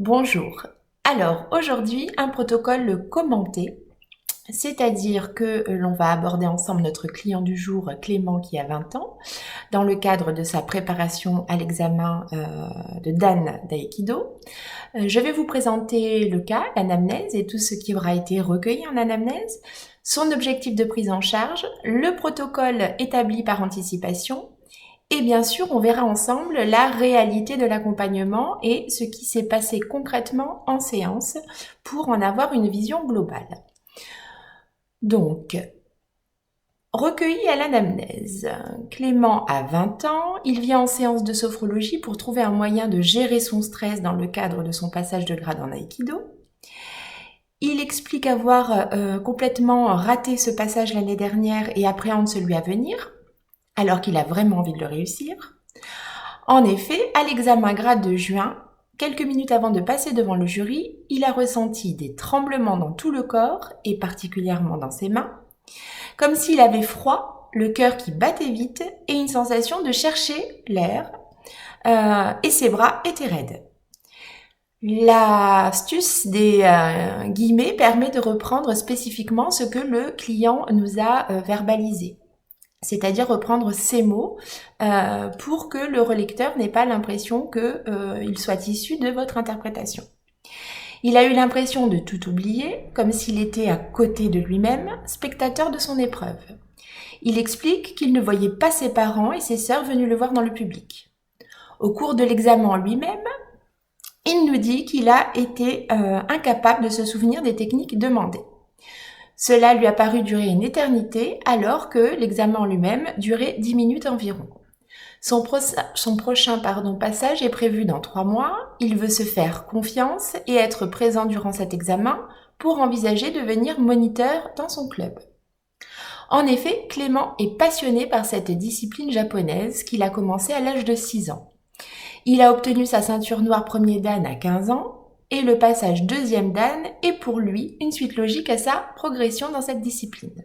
Bonjour. Alors aujourd'hui, un protocole commenté, c'est-à-dire que l'on va aborder ensemble notre client du jour, Clément, qui a 20 ans, dans le cadre de sa préparation à l'examen de Dan d'Aïkido. Je vais vous présenter le cas, l'anamnèse et tout ce qui aura été recueilli en anamnèse, son objectif de prise en charge, le protocole établi par anticipation. Et bien sûr, on verra ensemble la réalité de l'accompagnement et ce qui s'est passé concrètement en séance pour en avoir une vision globale. Donc, recueilli à l'anamnèse. Clément a 20 ans, il vient en séance de sophrologie pour trouver un moyen de gérer son stress dans le cadre de son passage de grade en Aïkido. Il explique avoir complètement raté ce passage l'année dernière et appréhende celui à venir, alors qu'il a vraiment envie de le réussir. En effet, à l'examen grade de juin, quelques minutes avant de passer devant le jury, il a ressenti des tremblements dans tout le corps et particulièrement dans ses mains, comme s'il avait froid, le cœur qui battait vite et une sensation de chercher l'air, et ses bras étaient raides. L'astuce des guillemets permet de reprendre spécifiquement ce que le client nous a verbalisé, c'est-à-dire reprendre ces mots pour que le relecteur n'ait pas l'impression qu'il soit issu de votre interprétation. Il a eu l'impression de tout oublier, comme s'il était à côté de lui-même, spectateur de son épreuve. Il explique qu'il ne voyait pas ses parents et ses sœurs venus le voir dans le public. Au cours de l'examen lui-même, il nous dit qu'il a été incapable de se souvenir des techniques demandées. Cela lui a paru durer une éternité, alors que l'examen en lui-même durait 10 minutes environ. Son prochain passage est prévu dans 3 mois. Il veut se faire confiance et être présent durant cet examen pour envisager de devenir moniteur dans son club. En effet, Clément est passionné par cette discipline japonaise qu'il a commencé à l'âge de 6 ans. Il a obtenu sa ceinture noire premier dan à 15 ans et le passage deuxième dan est pour lui une suite logique à sa progression dans cette discipline.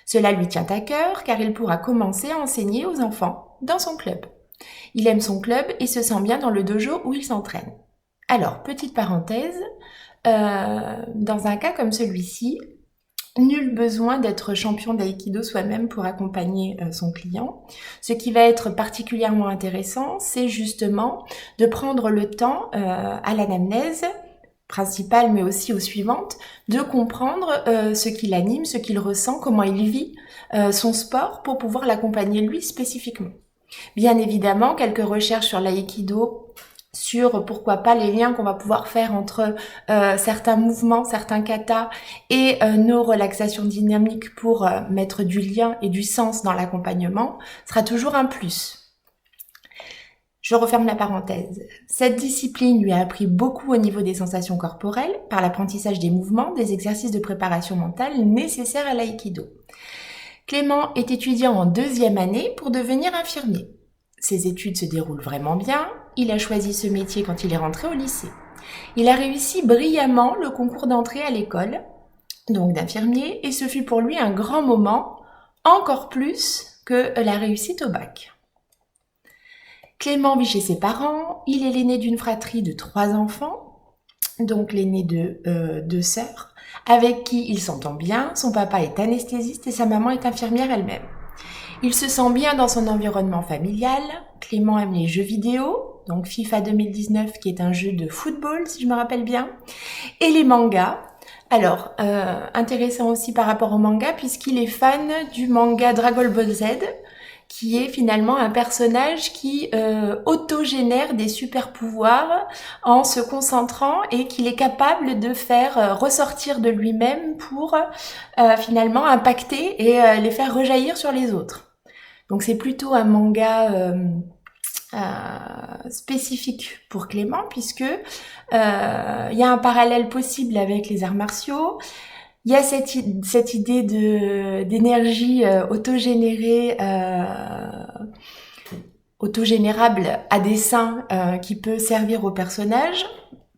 Cela lui tient à cœur car il pourra commencer à enseigner aux enfants dans son club. Il aime son club et se sent bien dans le dojo où il s'entraîne. Alors, petite parenthèse, dans un cas comme celui-ci, nul besoin d'être champion d'aïkido soi-même pour accompagner son client. Ce qui va être particulièrement intéressant, c'est justement de prendre le temps à l'anamnèse principale, mais aussi aux suivantes, de comprendre ce qui l'anime, ce qu'il ressent, comment il vit son sport pour pouvoir l'accompagner lui spécifiquement. Bien évidemment, quelques recherches sur l'aïkido, sur pourquoi pas les liens qu'on va pouvoir faire entre certains mouvements, certains katas et nos relaxations dynamiques pour mettre du lien et du sens dans l'accompagnement, sera toujours un plus. Je referme la parenthèse. Cette discipline lui a appris beaucoup au niveau des sensations corporelles par l'apprentissage des mouvements, des exercices de préparation mentale nécessaires à l'aïkido. Clément est étudiant en 2e année pour devenir infirmier. Ses études se déroulent vraiment bien. Il a choisi ce métier quand il est rentré au lycée. Il a réussi brillamment le concours d'entrée à l'école, donc d'infirmier, et ce fut pour lui un grand moment, encore plus que la réussite au bac. Clément vit chez ses parents. Il est l'aîné d'une fratrie de 3 enfants, donc l'aîné de 2 sœurs, avec qui il s'entend bien. Son papa est anesthésiste et sa maman est infirmière elle-même. Il se sent bien dans son environnement familial. Clément aime les jeux vidéo, donc FIFA 2019 qui est un jeu de football si je me rappelle bien, et les mangas. Alors, intéressant aussi par rapport au manga puisqu'il est fan du manga Dragon Ball Z, qui est finalement un personnage qui autogénère des super pouvoirs en se concentrant et qu'il est capable de faire ressortir de lui-même pour finalement impacter et les faire rejaillir sur les autres. Donc c'est plutôt un manga spécifique pour Clément puisque y a un parallèle possible avec les arts martiaux. Il y a cette idée d'énergie autogénérée, autogénérable à dessein qui peut servir au personnage.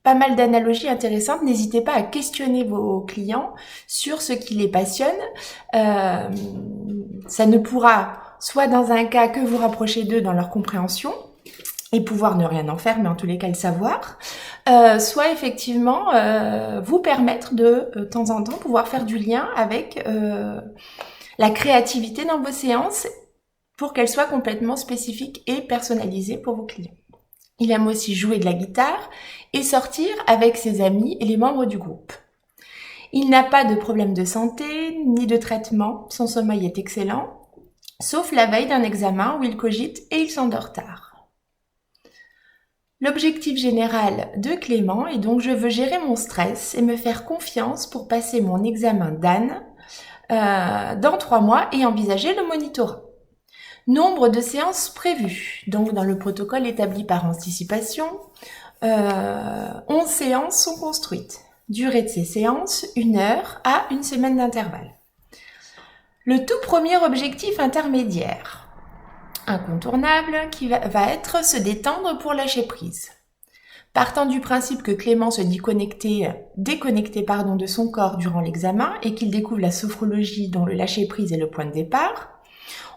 Pas mal d'analogies intéressantes. N'hésitez pas à questionner vos clients sur ce qui les passionne. Ça ne pourra soit dans un cas que vous rapprocher d'eux dans leur compréhension, et pouvoir ne rien en faire, mais en tous les cas le savoir, soit effectivement vous permettre de temps en temps pouvoir faire du lien avec la créativité dans vos séances pour qu'elles soient complètement spécifiques et personnalisées pour vos clients. Il aime aussi jouer de la guitare et sortir avec ses amis et les membres du groupe. Il n'a pas de problème de santé ni de traitement, son sommeil est excellent, sauf la veille d'un examen où il cogite et il s'endort tard. L'objectif général de Clément est donc je veux gérer mon stress et me faire confiance pour passer mon examen d'âne dans 3 mois et envisager le monitorat. Nombre de séances prévues, donc dans le protocole établi par anticipation, 11 séances sont construites. Durée de ces séances, 1 heure à 1 semaine d'intervalle. Le tout premier objectif intermédiaire, incontournable, qui va être se détendre pour lâcher prise. Partant du principe que Clément se dit déconnecté de son corps durant l'examen et qu'il découvre la sophrologie dont le lâcher prise est le point de départ,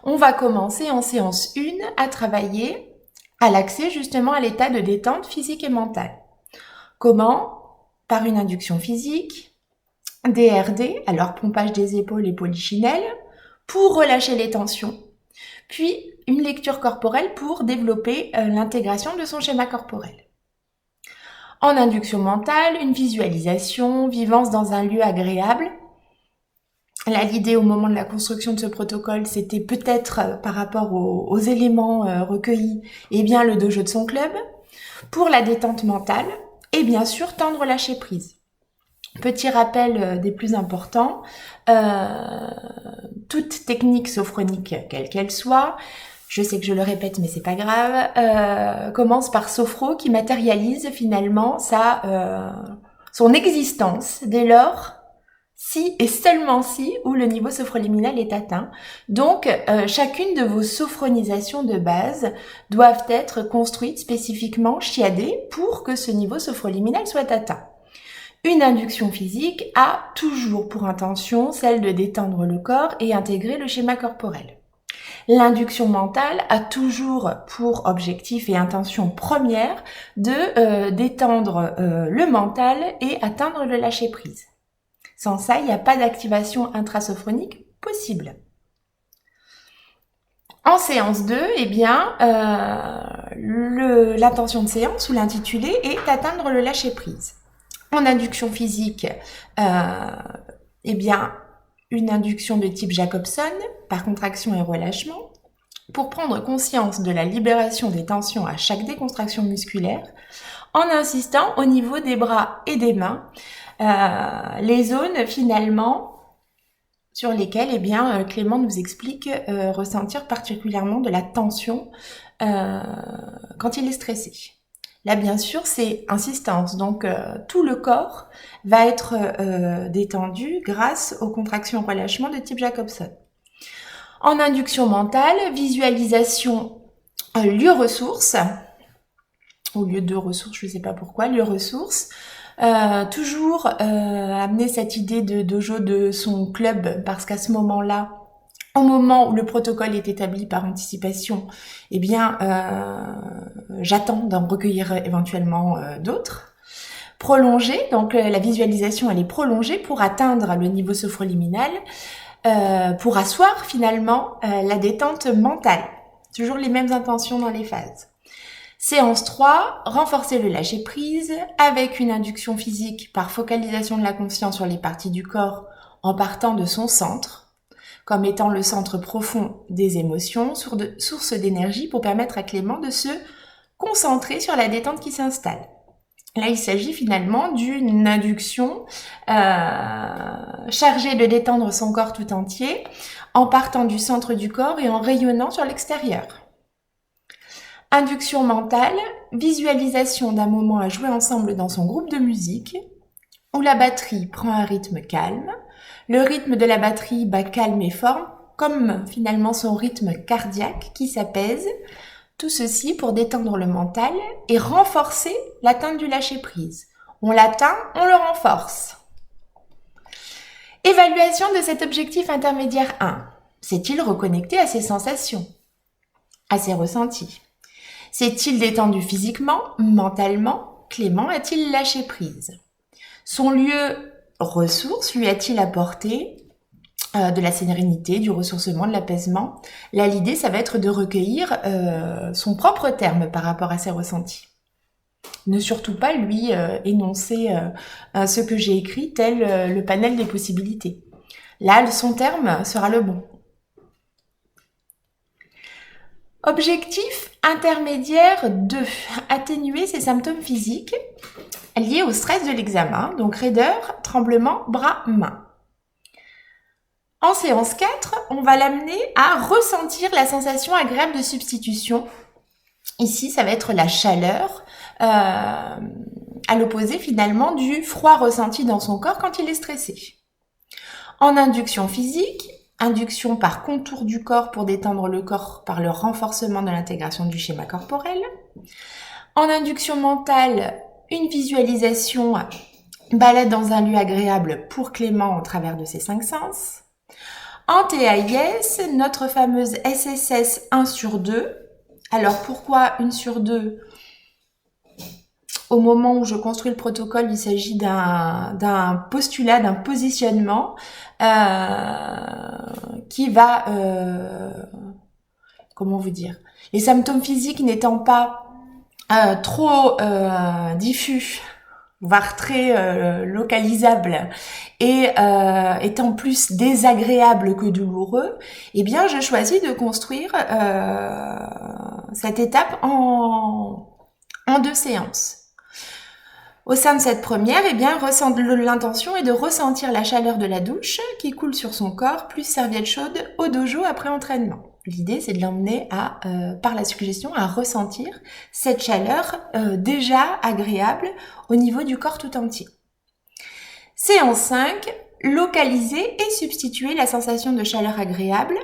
on va commencer en séance 1 à travailler à l'accès justement à l'état de détente physique et mentale. Comment ? Par une induction physique, DRD, alors pompage des épaules et polichinelle, pour relâcher les tensions, puis une lecture corporelle pour développer l'intégration de son schéma corporel. En induction mentale, une visualisation, vivance dans un lieu agréable. Là, l'idée au moment de la construction de ce protocole, c'était peut-être par rapport aux éléments recueillis, le dojo de son club. Pour la détente mentale, et bien sûr, tendre lâcher prise. Petit rappel des plus importants, toute technique sophronique, quelle qu'elle soit, je sais que je le répète mais c'est pas grave, commence par sophro qui matérialise finalement son existence dès lors si et seulement si où le niveau sophroliminal est atteint. Donc chacune de vos sophronisations de base doivent être construites spécifiquement, chiadées pour que ce niveau sophroliminal soit atteint. Une induction physique a toujours pour intention celle de détendre le corps et intégrer le schéma corporel. L'induction mentale a toujours pour objectif et intention première de détendre le mental et atteindre le lâcher-prise. Sans ça, il n'y a pas d'activation intrasophronique possible. En séance 2, l'intention de séance ou l'intitulé est atteindre le lâcher-prise. En induction physique, une induction de type Jacobson, par contraction et relâchement, pour prendre conscience de la libération des tensions à chaque décontraction musculaire, en insistant au niveau des bras et des mains, les zones finalement sur lesquelles Clément nous explique ressentir particulièrement de la tension quand il est stressé. Là, bien sûr, c'est insistance. Donc, tout le corps va être détendu grâce aux contractions-relâchements de type Jacobson. En induction mentale, visualisation lieu-ressource, ou lieu de ressources, je ne sais pas pourquoi, lieu-ressource. Toujours amener cette idée de dojo de son club, parce qu'à ce moment-là, au moment où le protocole est établi par anticipation, j'attends d'en recueillir éventuellement d'autres. Prolonger, donc la visualisation elle est prolongée pour atteindre le niveau sophroliminal, pour asseoir finalement la détente mentale. Toujours les mêmes intentions dans les phases. Séance 3, renforcer le lâcher-prise avec une induction physique par focalisation de la conscience sur les parties du corps en partant de son centre, comme étant le centre profond des émotions, source d'énergie pour permettre à Clément de se concentrer sur la détente qui s'installe. Là, il s'agit finalement d'une induction chargée de détendre son corps tout entier en partant du centre du corps et en rayonnant sur l'extérieur. Induction mentale, visualisation d'un moment à jouer ensemble dans son groupe de musique où la batterie prend un rythme calme. Le rythme de la batterie bat calme et fort, comme finalement son rythme cardiaque qui s'apaise. Tout ceci pour détendre le mental et renforcer l'atteinte du lâcher-prise. On l'atteint, on le renforce. Évaluation de cet objectif intermédiaire 1. S'est-il reconnecté à ses sensations, à ses ressentis? S'est-il détendu physiquement, mentalement? Clément a-t-il lâché prise? Son lieu ressource lui a-t-il apporté de la sérénité, du ressourcement, de l'apaisement? Là, l'idée, ça va être de recueillir son propre terme par rapport à ses ressentis. Ne surtout pas lui énoncer ce que j'ai écrit tel le panel des possibilités. Là, son terme sera le bon. Objectif intermédiaire 2. Atténuer ses symptômes physiques liés au stress de l'examen, donc raideur, tremblement, bras, mains. En séance 4, on va l'amener à ressentir la sensation agréable de substitution. Ici, ça va être la chaleur, à l'opposé finalement du froid ressenti dans son corps quand il est stressé. En induction physique, induction par contour du corps pour détendre le corps par le renforcement de l'intégration du schéma corporel. En induction mentale, une visualisation balade dans un lieu agréable pour Clément au travers de ses 5 sens. En TAIS, notre fameuse SSS 1 sur 2. Alors pourquoi 1 sur 2? Au moment où je construis le protocole, il s'agit d'un postulat, d'un positionnement qui va, comment vous dire, les symptômes physiques n'étant pas trop diffus, voire très localisables, et étant plus désagréables que douloureux, eh bien, je choisis de construire cette étape en 2 séances. Au sein de cette première, eh bien, l'intention est de ressentir la chaleur de la douche qui coule sur son corps, plus serviette chaude au dojo après entraînement. L'idée, c'est de l'emmener par la suggestion, à ressentir cette chaleur déjà agréable au niveau du corps tout entier. Séance 5, localiser et substituer la sensation de chaleur agréable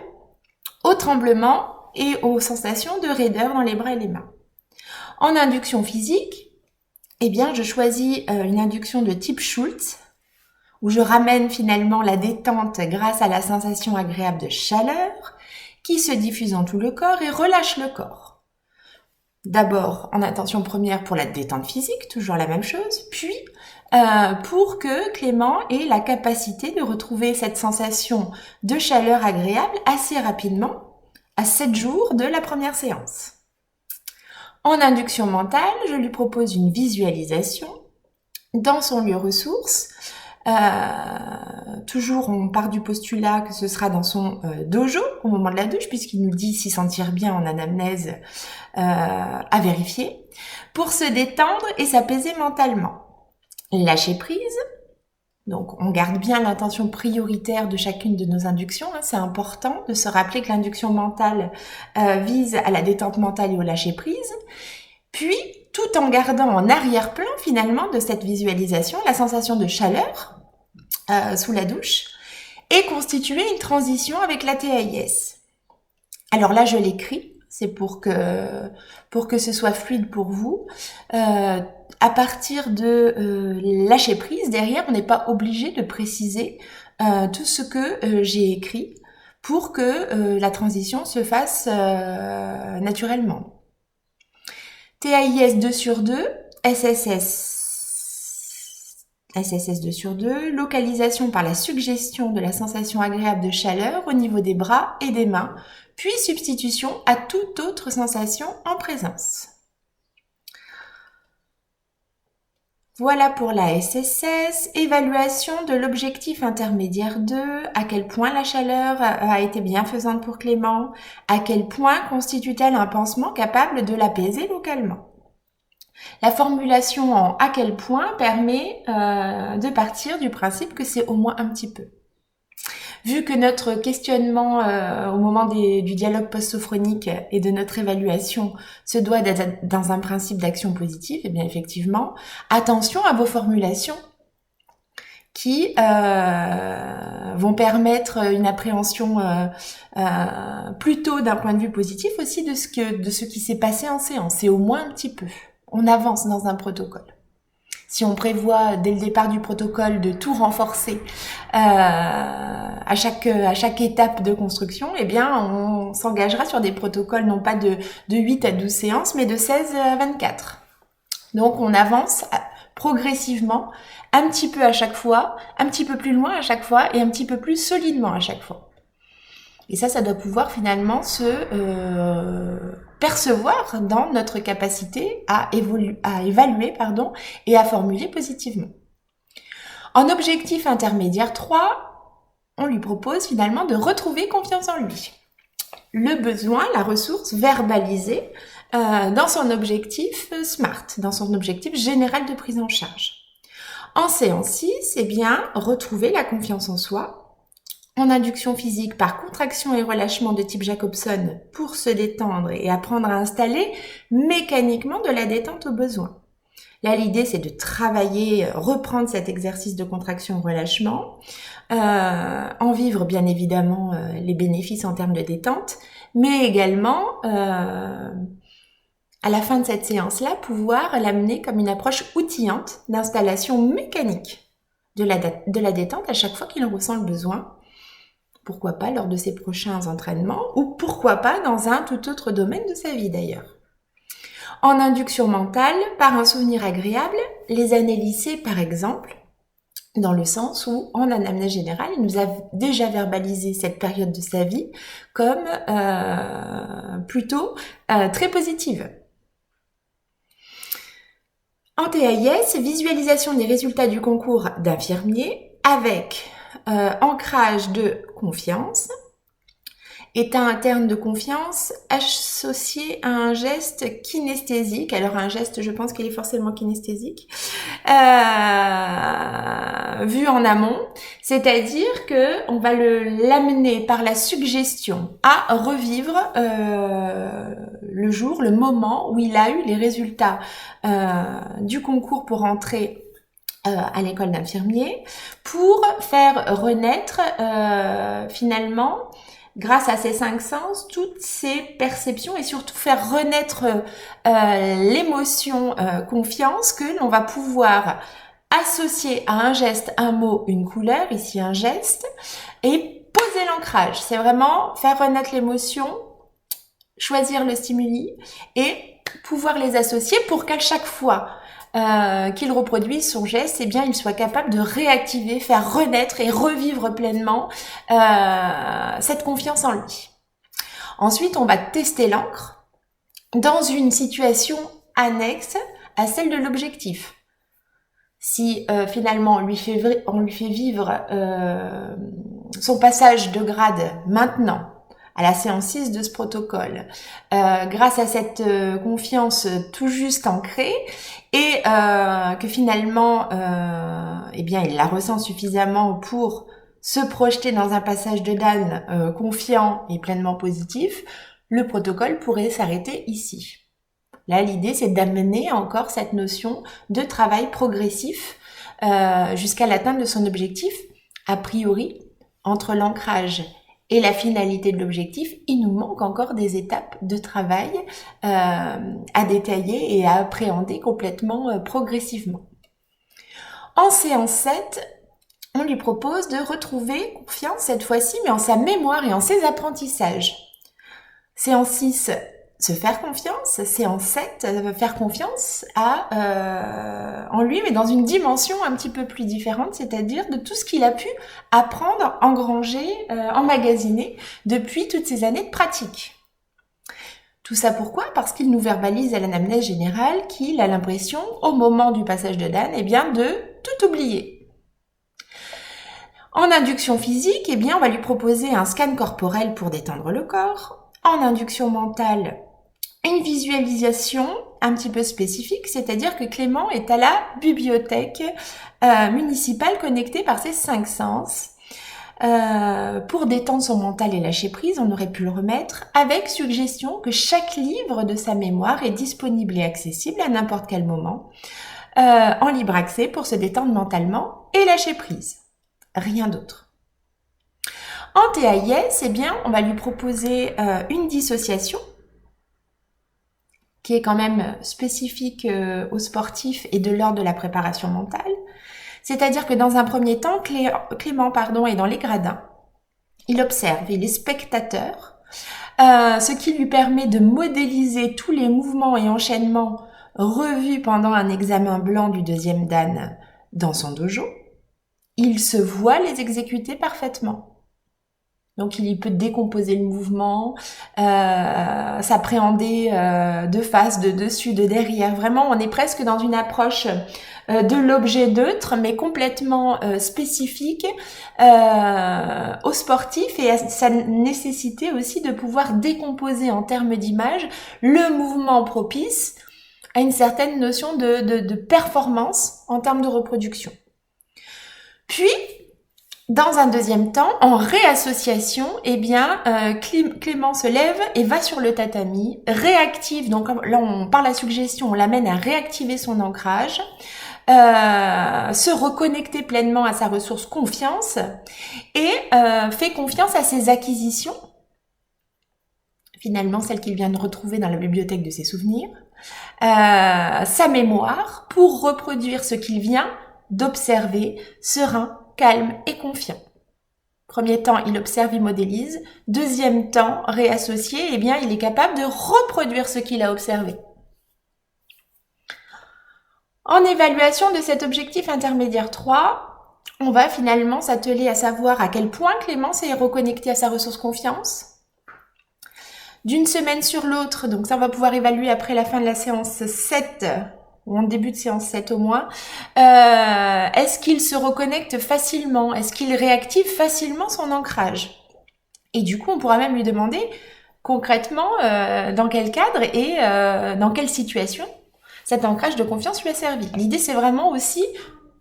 au tremblement et aux sensations de raideur dans les bras et les mains. En induction physique, eh bien, je choisis une induction de type Schultz, où je ramène finalement la détente grâce à la sensation agréable de chaleur qui se diffuse dans tout le corps et relâche le corps. D'abord en intention première pour la détente physique, toujours la même chose, puis pour que Clément ait la capacité de retrouver cette sensation de chaleur agréable assez rapidement, à 7 jours de la première séance. En induction mentale, je lui propose une visualisation dans son lieu ressource. Toujours, on part du postulat que ce sera dans son dojo au moment de la douche, puisqu'il nous dit s'y sentir bien en anamnèse à vérifier, pour se détendre et s'apaiser mentalement. Lâcher prise. Donc, on garde bien l'intention prioritaire de chacune de nos inductions. C'est important de se rappeler que l'induction mentale vise à la détente mentale et au lâcher prise. Puis, tout en gardant en arrière-plan, finalement, de cette visualisation, la sensation de chaleur sous la douche et constituer une transition avec la TAIS. Alors là, je l'écris. C'est pour que ce soit fluide pour vous. À partir de lâcher prise, derrière, on n'est pas obligé de préciser tout ce que j'ai écrit pour que la transition se fasse naturellement. TAIS 2 sur 2, SSS 2 sur 2, localisation par la suggestion de la sensation agréable de chaleur au niveau des bras et des mains, puis substitution à toute autre sensation en présence. Voilà pour la SSS, évaluation de l'objectif intermédiaire 2, à quel point la chaleur a été bienfaisante pour Clément, à quel point constitue-t-elle un pansement capable de l'apaiser localement. La formulation en à quel point permet de partir du principe que c'est au moins un petit peu. Vu que notre questionnement au moment du dialogue post-sophronique et de notre évaluation se doit d'être dans un principe d'action positive, et bien effectivement, attention à vos formulations qui vont permettre une appréhension plutôt d'un point de vue positif aussi de ce qui s'est passé en séance. C'est au moins un petit peu. On avance dans un protocole. Si on prévoit dès le départ du protocole de tout renforcer à chaque étape de construction, eh bien on s'engagera sur des protocoles non pas de 8 à 12 séances, mais de 16 à 24. Donc on avance progressivement, un petit peu à chaque fois, un petit peu plus loin à chaque fois et un petit peu plus solidement à chaque fois. Et ça doit pouvoir finalement se percevoir dans notre capacité à évaluer et à formuler positivement. En objectif intermédiaire 3, on lui propose finalement de retrouver confiance en lui. Le besoin, la ressource verbalisée dans son objectif SMART, dans son objectif général de prise en charge. En séance 6, eh bien, retrouver la confiance en soi. En induction physique par contraction et relâchement de type Jacobson pour se détendre et apprendre à installer mécaniquement de la détente au besoin. Là, l'idée, c'est de travailler, reprendre cet exercice de contraction-relâchement, en vivre bien évidemment les bénéfices en termes de détente, mais également, à la fin de cette séance-là, pouvoir l'amener comme une approche outillante d'installation mécanique de la détente à chaque fois qu'il en ressent le besoin. Pourquoi pas lors de ses prochains entraînements ou pourquoi pas dans un tout autre domaine de sa vie d'ailleurs. En induction mentale, par un souvenir agréable, les années lycée par exemple, dans le sens où en anamnèse générale, il nous a déjà verbalisé cette période de sa vie comme plutôt très positive. En TAIS, visualisation des résultats du concours d'infirmier avec ancrage de confiance, état interne de confiance associé à un geste kinesthésique. Alors un geste, je pense qu'il est forcément kinesthésique, vu en amont, c'est-à-dire que on va l'amener par la suggestion à revivre le jour, le moment où il a eu les résultats du concours pour entrer à l'école d'infirmier, pour faire renaître finalement, grâce à ces 5 sens, toutes ces perceptions et surtout faire renaître l'émotion confiance que l'on va pouvoir associer à un geste, un mot, une couleur, ici un geste, et poser l'ancrage. C'est vraiment faire renaître l'émotion, choisir le stimuli et pouvoir les associer pour qu'à chaque fois qu'il reproduise son geste, eh bien, il soit capable de réactiver, faire renaître et revivre pleinement cette confiance en lui. Ensuite, on va tester l'encre dans une situation annexe à celle de l'objectif. Si finalement on lui fait vivre son passage de grade maintenant, à la séance 6 de ce protocole, grâce à cette confiance tout juste ancrée, et que finalement, eh bien, il la ressent suffisamment pour se projeter dans un passage de Dan confiant et pleinement positif, le protocole pourrait s'arrêter ici. Là, l'idée, c'est d'amener encore cette notion de travail progressif jusqu'à l'atteinte de son objectif. A priori, entre l'ancrage et la finalité de l'objectif, il nous manque encore des étapes de travail à détailler et à appréhender complètement progressivement. En séance 7, on lui propose de retrouver confiance cette fois-ci, mais en sa mémoire et en ses apprentissages. Séance 6, se faire confiance. Séance 7, faire confiance en lui, mais dans une dimension un petit peu plus différente, c'est-à-dire de tout ce qu'il a pu apprendre, engranger, emmagasiner depuis toutes ces années de pratique. Tout ça pourquoi ? Parce qu'il nous verbalise à l'anamnèse générale qu'il a l'impression, au moment du passage de Dan, eh bien, de tout oublier. En induction physique, eh bien, on va lui proposer un scan corporel pour détendre le corps. En induction mentale, une visualisation un petit peu spécifique, c'est-à-dire que Clément est à la bibliothèque municipale connectée par ses 5 sens. Pour détendre son mental et lâcher prise, on aurait pu le remettre avec suggestion que chaque livre de sa mémoire est disponible et accessible à n'importe quel moment, en libre accès pour se détendre mentalement et lâcher prise. Rien d'autre. En TAIS, eh bien, on va lui proposer une dissociation qui est quand même spécifique aux sportifs et de l'ordre de la préparation mentale. C'est-à-dire que dans un premier temps, Clément est dans les gradins. Il observe, il est spectateur, ce qui lui permet de modéliser tous les mouvements et enchaînements revus pendant un examen blanc du deuxième dan dans son dojo. Il se voit les exécuter parfaitement. Donc il peut décomposer le mouvement, s'appréhender de face, de dessus, de derrière. Vraiment, on est presque dans une approche de l'objet neutre, mais complètement spécifique aux sportifs et à sa nécessité aussi de pouvoir décomposer en termes d'image le mouvement propice à une certaine notion de performance en termes de reproduction. Puis, dans un deuxième temps, en réassociation, Clément se lève et va sur le tatami, réactive, donc là par la suggestion, on l'amène à réactiver son ancrage, se reconnecter pleinement à sa ressource confiance et fait confiance à ses acquisitions, finalement celles qu'il vient de retrouver dans la bibliothèque de ses souvenirs, sa mémoire pour reproduire ce qu'il vient d'observer, serein, calme et confiant. Premier temps, il observe, il modélise. Deuxième temps, réassocié, il est capable de reproduire ce qu'il a observé. En évaluation de cet objectif intermédiaire 3, on va finalement s'atteler à savoir à quel point Clément s'est reconnecté à sa ressource confiance. D'une semaine sur l'autre, donc ça on va pouvoir évaluer après la fin de la séance 7, ou en début de séance 7 au moins, est-ce qu'il se reconnecte facilement? Est-ce qu'il réactive facilement son ancrage? Et du coup, on pourra même lui demander concrètement dans quel cadre et dans quelle situation cet ancrage de confiance lui a servi. L'idée, c'est vraiment aussi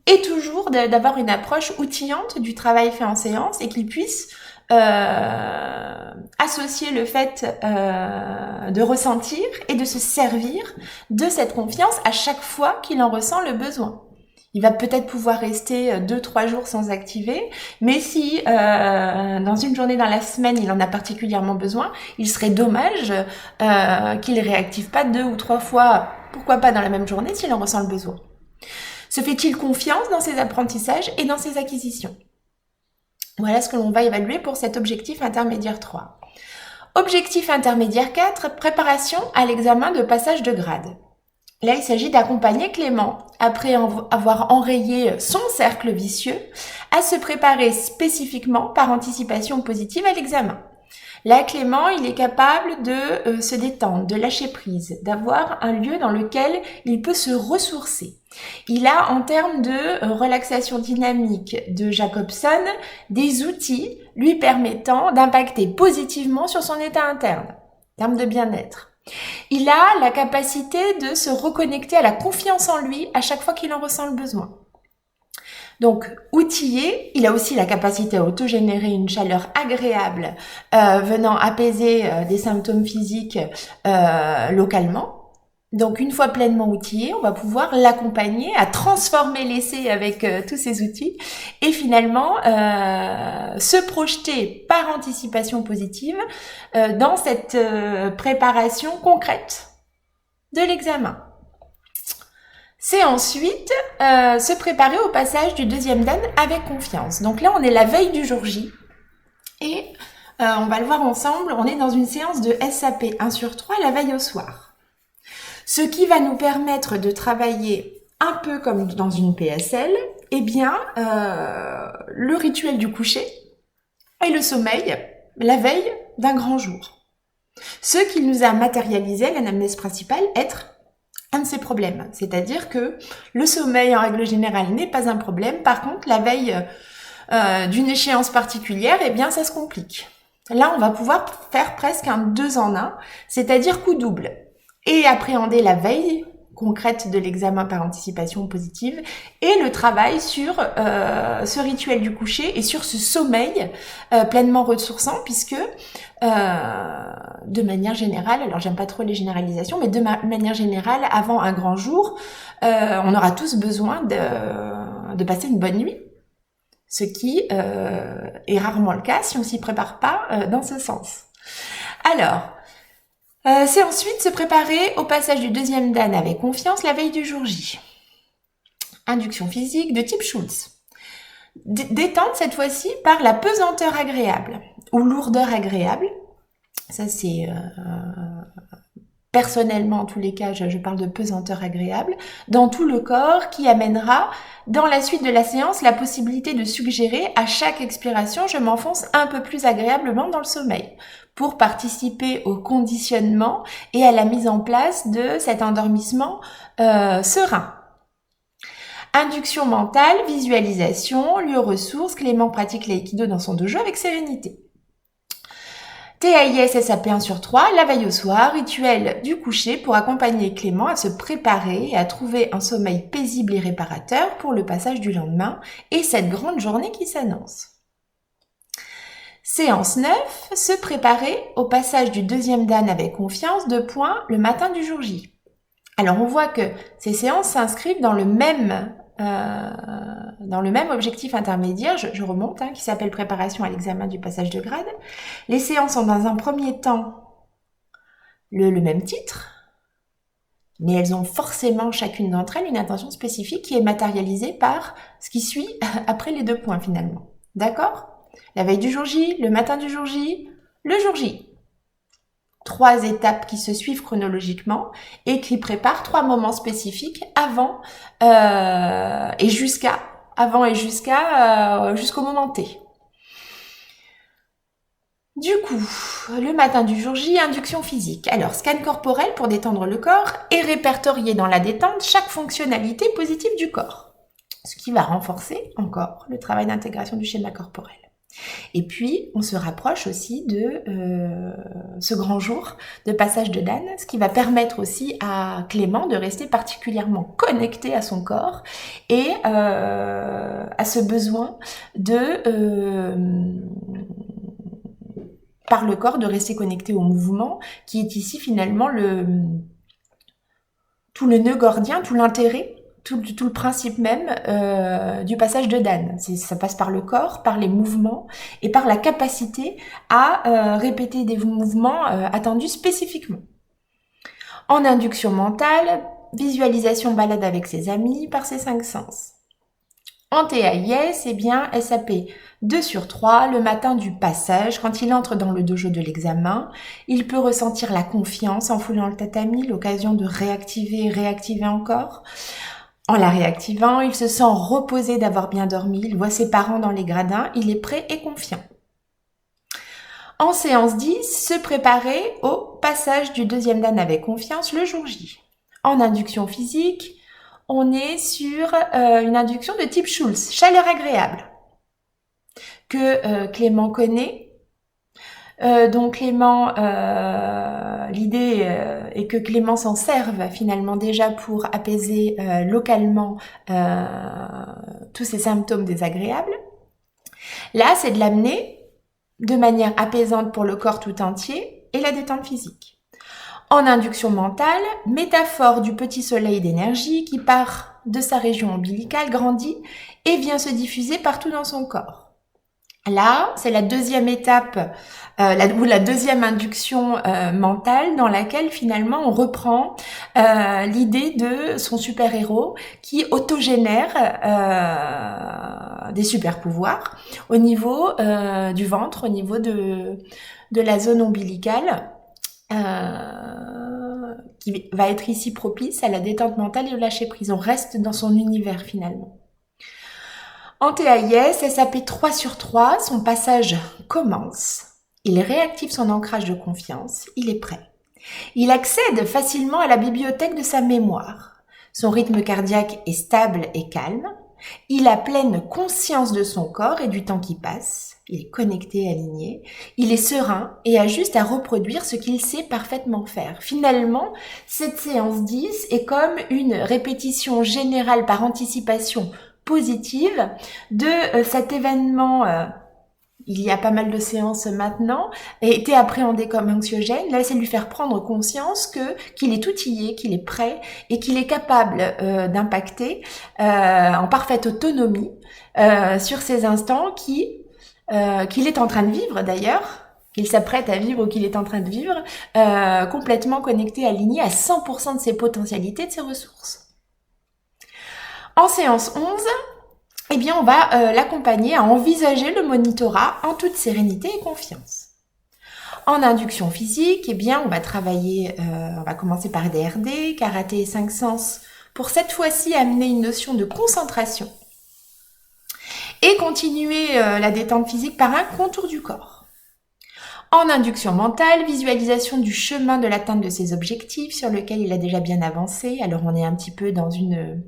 et toujours d'avoir une approche outillante du travail fait en séance et qu'il puisse associer le fait de ressentir et de se servir de cette confiance à chaque fois qu'il en ressent le besoin. Il va peut-être pouvoir rester 2-3 jours sans activer, mais si dans une journée dans la semaine il en a particulièrement besoin, il serait dommage qu'il réactive pas 2 ou 3 fois, pourquoi pas dans la même journée s'il en ressent le besoin. Se fait-il confiance dans ses apprentissages et dans ses acquisitions? Voilà ce que l'on va évaluer pour cet objectif intermédiaire 3. Objectif intermédiaire 4, préparation à l'examen de passage de grade. Là, il s'agit d'accompagner Clément, après avoir enrayé son cercle vicieux, à se préparer spécifiquement par anticipation positive à l'examen. Là, Clément, il est capable de se détendre, de lâcher prise, d'avoir un lieu dans lequel il peut se ressourcer. Il a, en termes de relaxation dynamique de Jacobson, des outils lui permettant d'impacter positivement sur son état interne, en termes de bien-être. Il a la capacité de se reconnecter à la confiance en lui à chaque fois qu'il en ressent le besoin. Donc, outillé, il a aussi la capacité à autogénérer une chaleur agréable venant apaiser des symptômes physiques localement. Donc, une fois pleinement outillé, on va pouvoir l'accompagner à transformer l'essai avec tous ces outils et finalement se projeter par anticipation positive dans cette préparation concrète de l'examen. C'est ensuite se préparer au passage du deuxième dan avec confiance. Donc là, on est la veille du jour J et on va le voir ensemble, on est dans une séance de SAP 1 sur 3 la veille au soir. Ce qui va nous permettre de travailler un peu comme dans une PSL, le rituel du coucher et le sommeil la veille d'un grand jour. Ce qu'il nous a matérialisé, l'anamnèse principale, être un de ces problèmes. C'est-à-dire que le sommeil, en règle générale, n'est pas un problème. Par contre, la veille d'une échéance particulière, ça se complique. Là, on va pouvoir faire presque un 2 en 1, c'est-à-dire coup double. Et appréhender la veille concrète de l'examen par anticipation positive et le travail sur ce rituel du coucher et sur ce sommeil pleinement ressourçant puisque de manière générale, alors j'aime pas trop les généralisations, mais de manière générale, avant un grand jour, on aura tous besoin de passer une bonne nuit, ce qui est rarement le cas si on s'y prépare pas dans ce sens. Alors, C'est ensuite se préparer au passage du deuxième dan avec confiance la veille du jour J. Induction physique de type Schultz. Détente cette fois-ci par la pesanteur agréable ou lourdeur agréable. Ça c'est personnellement en tous les cas, je parle de pesanteur agréable dans tout le corps qui amènera dans la suite de la séance la possibilité de suggérer à chaque expiration je m'enfonce un peu plus agréablement dans le sommeil pour participer au conditionnement et à la mise en place de cet endormissement serein. Induction mentale, visualisation, lieu ressources, Clément pratique l'aïkido dans son dojo avec sérénité. TAIS SAP1 sur 3, la veille au soir, rituel du coucher pour accompagner Clément à se préparer et à trouver un sommeil paisible et réparateur pour le passage du lendemain et cette grande journée qui s'annonce. Séance 9, se préparer au passage du deuxième dan avec confiance, 2 points, le matin du jour J. Alors on voit que ces séances s'inscrivent dans le même objectif intermédiaire, je remonte, qui s'appelle préparation à l'examen du passage de grade. Les séances ont dans un premier temps le même titre, mais elles ont forcément chacune d'entre elles une intention spécifique qui est matérialisée par ce qui suit après les 2 points finalement. D'accord ? La veille du jour J, le matin du jour J, le jour J. 3 étapes qui se suivent chronologiquement et qui préparent 3 moments spécifiques avant et jusqu'au moment T. Du coup, le matin du jour J, induction physique. Alors, scan corporel pour détendre le corps et répertorier dans la détente chaque fonctionnalité positive du corps, ce qui va renforcer encore le travail d'intégration du schéma corporel. Et puis, on se rapproche aussi de ce grand jour de passage de Dan, ce qui va permettre aussi à Clément de rester particulièrement connecté à son corps et à ce besoin par le corps de rester connecté au mouvement, qui est ici finalement tout le nœud gordien, tout l'intérêt, tout le principe même du passage de Dan. Ça passe par le corps, par les mouvements et par la capacité à répéter des mouvements attendus spécifiquement. En induction mentale, visualisation balade avec ses amis par ses 5 sens. En TAIS, SAP 2 sur 3, le matin du passage, quand il entre dans le dojo de l'examen, il peut ressentir la confiance en foulant le tatami, l'occasion de réactiver et réactiver encore. En la réactivant, il se sent reposé d'avoir bien dormi, il voit ses parents dans les gradins, il est prêt et confiant. En séance 10, se préparer au passage du deuxième dan avec confiance le jour J. En induction physique, on est sur une induction de type Schultz, chaleur agréable, que Clément connaît. Donc Clément, l'idée est que Clément s'en serve finalement déjà pour apaiser localement tous ces symptômes désagréables. Là, c'est de l'amener de manière apaisante pour le corps tout entier et la détente physique. En induction mentale, métaphore du petit soleil d'énergie qui part de sa région ombilicale, grandit et vient se diffuser partout dans son corps. Là, c'est la deuxième étape, ou la deuxième induction mentale dans laquelle finalement on reprend l'idée de son super-héros qui autogénère des super-pouvoirs au niveau du ventre, au niveau de la zone ombilicale, qui va être ici propice à la détente mentale et au lâcher-prise. On reste dans son univers finalement. En TAIS, SAP 3 sur 3, son passage commence. Il réactive son ancrage de confiance, il est prêt. Il accède facilement à la bibliothèque de sa mémoire. Son rythme cardiaque est stable et calme. Il a pleine conscience de son corps et du temps qui passe. Il est connecté et aligné. Il est serein et a juste à reproduire ce qu'il sait parfaitement faire. Finalement, cette séance 10 est comme une répétition générale par anticipation positive de cet événement, il y a pas mal de séances maintenant, et était appréhendé comme anxiogène. Là, c'est lui faire prendre conscience qu'il est outillé, qu'il est prêt et qu'il est capable d'impacter en parfaite autonomie sur ces instants qu'il est en train de vivre d'ailleurs, qu'il s'apprête à vivre ou qu'il est en train de vivre, complètement connecté, aligné à 100% de ses potentialités, de ses ressources. En séance 11, eh bien, on va l'accompagner à envisager le monitorat en toute sérénité et confiance. En induction physique, eh bien, on va travailler, on va commencer par DRD, karaté et 5 sens, pour cette fois-ci amener une notion de concentration et continuer la détente physique par un contour du corps. En induction mentale, visualisation du chemin de l'atteinte de ses objectifs sur lequel il a déjà bien avancé. Alors on est un petit peu dans une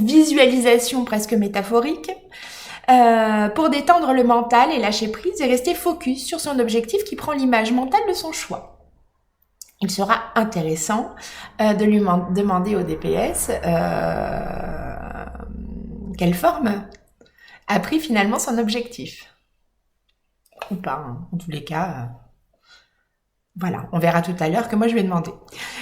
visualisation presque métaphorique, pour détendre le mental et lâcher prise et rester focus sur son objectif qui prend l'image mentale de son choix. Il sera intéressant de lui demander au DPS quelle forme a pris finalement son objectif. Ou pas, hein. En tous les cas, voilà, on verra tout à l'heure que moi je vais demander.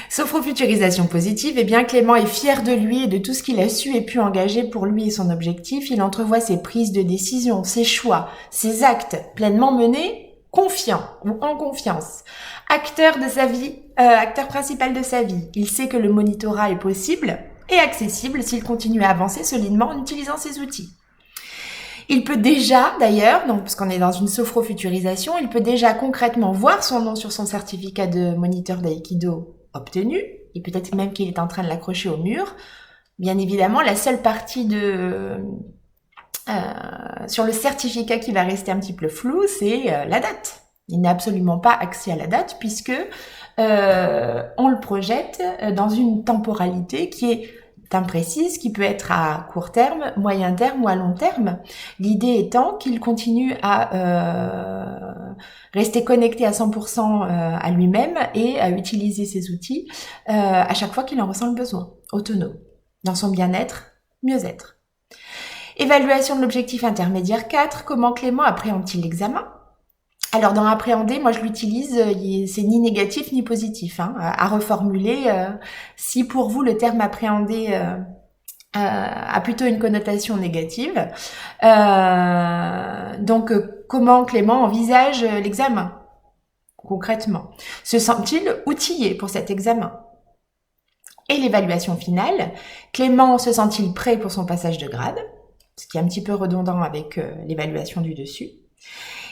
Sophrofuturisation positive, eh bien Clément est fier de lui et de tout ce qu'il a su et pu engager pour lui et son objectif. Il entrevoit ses prises de décision, ses choix, ses actes pleinement menés, confiant ou en confiance. Acteur de sa vie, acteur principal de sa vie. Il sait que le monitorat est possible et accessible s'il continue à avancer solidement en utilisant ses outils. Il peut déjà, d'ailleurs, donc parce qu'on est dans une sophrofuturisation, il peut déjà concrètement voir son nom sur son certificat de moniteur d'aïkido obtenu, et peut-être même qu'il est en train de l'accrocher au mur. Bien évidemment, la seule partie sur le certificat qui va rester un petit peu floue, c'est la date. Il n'a absolument pas accès à la date puisque on le projette dans une temporalité qui est imprécise, qui peut être à court terme, moyen terme ou à long terme. L'idée étant qu'il continue à rester connecté à 100% à lui-même et à utiliser ses outils à chaque fois qu'il en ressent le besoin, autonome, dans son bien-être, mieux-être. Évaluation de l'objectif intermédiaire 4, comment Clément appréhende-t-il l'examen ? Alors dans appréhender, moi je l'utilise, c'est ni négatif ni positif, hein, à reformuler. Si pour vous le terme appréhender a plutôt une connotation négative, donc comment Clément envisage l'examen concrètement ? Se sent-il outillé pour cet examen ? Et l'évaluation finale, Clément se sent-il prêt pour son passage de grade ? Ce qui est un petit peu redondant avec l'évaluation du dessus.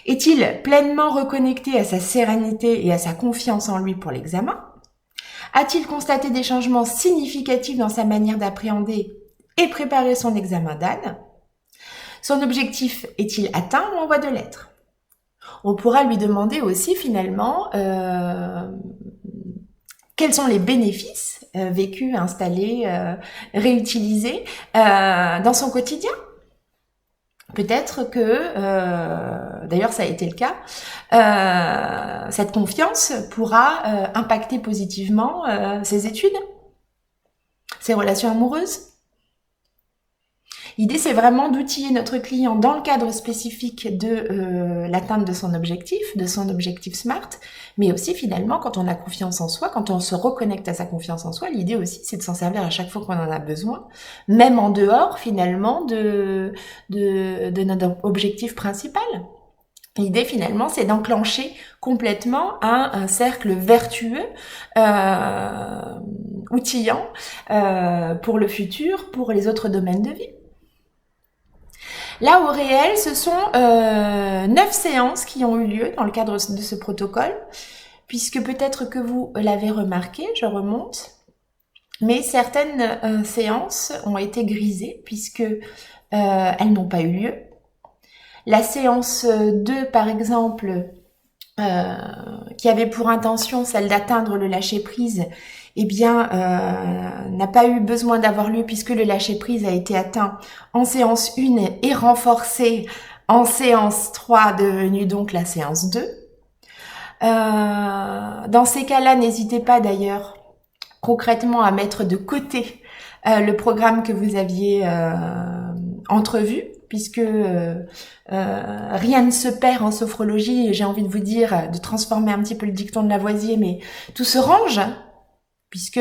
Est-il pleinement reconnecté à sa sérénité et à sa confiance en lui pour l'examen ? A-t-il constaté des changements significatifs dans sa manière d'appréhender et préparer son examen d'âne ? Son objectif est-il atteint ou en voie de l'être ? On pourra lui demander aussi finalement quels sont les bénéfices vécus, installés, réutilisés dans son quotidien ? Peut-être que, d'ailleurs ça a été le cas, cette confiance pourra impacter positivement ses études, ses relations amoureuses. L'idée, c'est vraiment d'outiller notre client dans le cadre spécifique de l'atteinte de son objectif SMART, mais aussi finalement quand on a confiance en soi, quand on se reconnecte à sa confiance en soi, l'idée aussi c'est de s'en servir à chaque fois qu'on en a besoin, même en dehors finalement de notre objectif principal. L'idée finalement c'est d'enclencher complètement un cercle vertueux, outillant pour le futur, pour les autres domaines de vie. Là, au réel, ce sont 9 séances qui ont eu lieu dans le cadre de ce protocole, puisque peut-être que vous l'avez remarqué, je remonte, mais certaines séances ont été grisées, puisque elles n'ont pas eu lieu. La séance 2, par exemple, qui avait pour intention celle d'atteindre le lâcher-prise, eh bien, n'a pas eu besoin d'avoir lieu puisque le lâcher-prise a été atteint en séance 1 et renforcé en séance 3, devenue donc la séance 2. Dans ces cas-là, n'hésitez pas d'ailleurs concrètement à mettre de côté le programme que vous aviez entrevu, puisque rien ne se perd en sophrologie, et j'ai envie de vous dire, de transformer un petit peu le dicton de Lavoisier, mais tout se range, puisque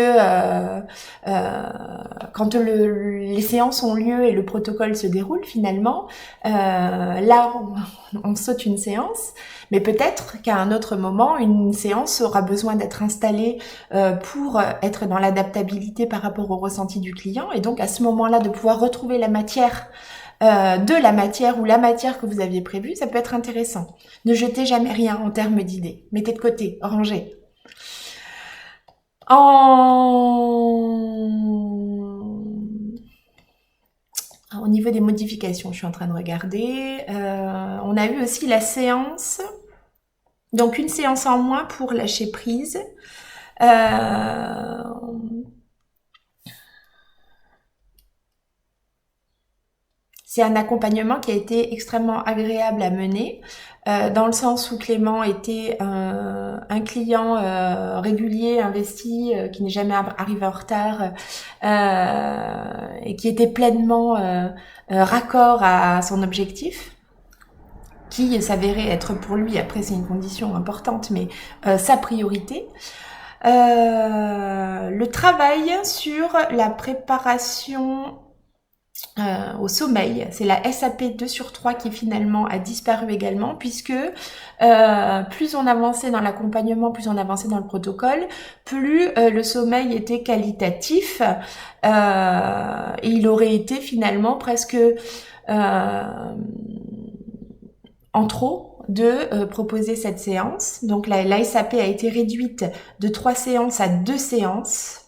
quand les séances ont lieu et le protocole se déroule finalement, là on saute une séance, mais peut-être qu'à un autre moment, une séance aura besoin d'être installée pour être dans l'adaptabilité par rapport au ressenti du client, et donc à ce moment-là de pouvoir retrouver la matière de la matière ou la matière que vous aviez prévue, ça peut être intéressant. Ne jetez jamais rien en termes d'idées. Mettez de côté, rangez. Au niveau des modifications, je suis en train de regarder. On a eu aussi la séance. Donc une séance en moins pour lâcher prise. C'est un accompagnement qui a été extrêmement agréable à mener, dans le sens où Clément était un client régulier, investi, qui n'est jamais arrivé en retard, et qui était pleinement raccord à son objectif, qui s'avérait être pour lui, après c'est une condition importante, mais sa priorité. Le travail sur la préparation au sommeil, c'est la SAP 2 sur 3 qui finalement a disparu également, puisque plus on avançait dans l'accompagnement, plus on avançait dans le protocole, plus le sommeil était qualitatif, et il aurait été finalement presque en trop de proposer cette séance. Donc la SAP a été réduite de 3 séances à 2 séances.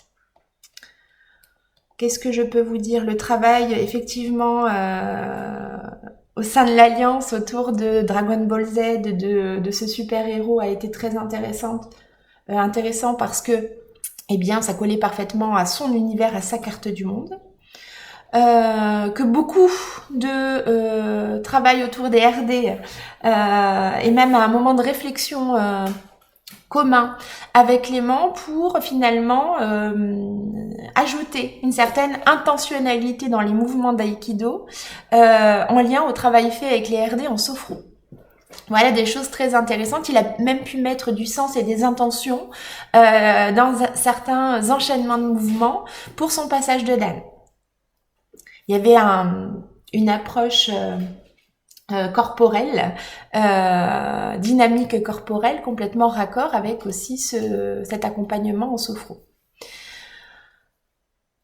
Qu'est-ce que je peux vous dire? Le travail, effectivement, au sein de l'Alliance, autour de Dragon Ball Z, de ce super-héros, a été très intéressant parce que, eh bien, ça collait parfaitement à son univers, à sa carte du monde. Que beaucoup de travail autour des RD, et même à un moment de réflexion commun avec Clément pour finalement ajouter une certaine intentionnalité dans les mouvements d'aïkido en lien au travail fait avec les RD en sophro. Voilà des choses très intéressantes. Il a même pu mettre du sens et des intentions dans certains enchaînements de mouvements pour son passage de Dan. Il y avait une approche corporelle, dynamique corporelle, complètement raccord avec aussi cet accompagnement en sophro.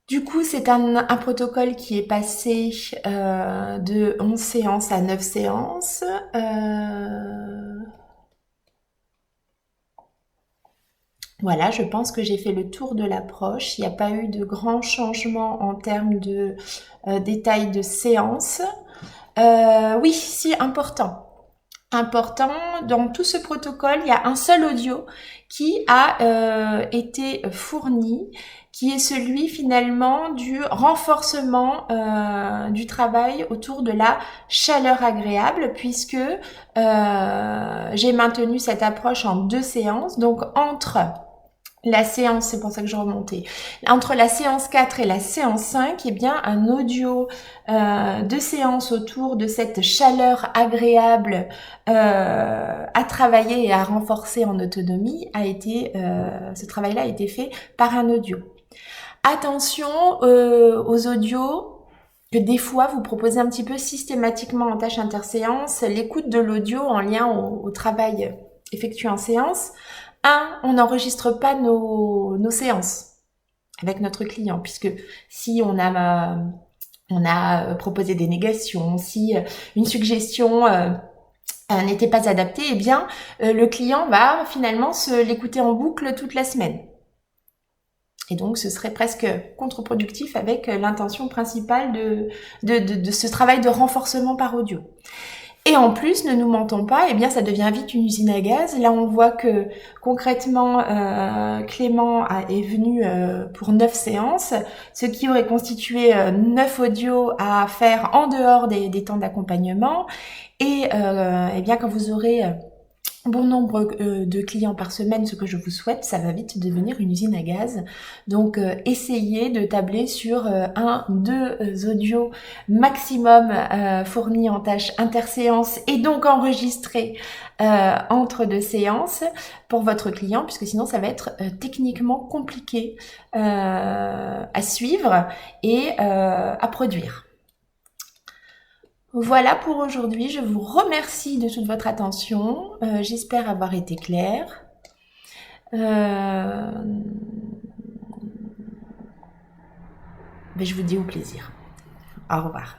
Du coup, c'est un protocole qui est passé de 11 séances à 9 séances. Voilà, je pense que j'ai fait le tour de l'approche. Il n'y a pas eu de grands changements en termes de détails de séance. Oui, si, important. Dans tout ce protocole, il y a un seul audio qui a été fourni, qui est celui finalement du renforcement du travail autour de la chaleur agréable, puisque j'ai maintenu cette approche en 2 séances, donc entre la séance, c'est pour ça que je remontais, entre la séance 4 et la séance 5, eh bien, un audio de séance autour de cette chaleur agréable à travailler et à renforcer en autonomie ce travail-là a été fait par un audio. Attention aux audios que des fois vous proposez un petit peu systématiquement en tâche interséance, l'écoute de l'audio en lien au travail effectué en séance. On n'enregistre pas nos séances avec notre client, puisque si on a proposé des négations, si une suggestion n'était pas adaptée, eh bien le client va finalement l'écouter en boucle toute la semaine. Et donc, ce serait presque contre-productif avec l'intention principale de ce travail de renforcement par audio. Et en plus, ne nous mentons pas, eh bien ça devient vite une usine à gaz. Là, on voit que concrètement, Clément est venu pour 9 séances, ce qui aurait constitué 9 audios à faire en dehors des temps d'accompagnement. Et eh bien quand vous aurez bon nombre de clients par semaine, ce que je vous souhaite, ça va vite devenir une usine à gaz. Donc essayez de tabler sur 1-2 audios maximum fournis en tâches interséances et donc enregistrés entre 2 séances pour votre client, puisque sinon ça va être techniquement compliqué à suivre et à produire. Voilà pour aujourd'hui, je vous remercie de toute votre attention, j'espère avoir été claire. Mais je vous dis au plaisir. Au revoir.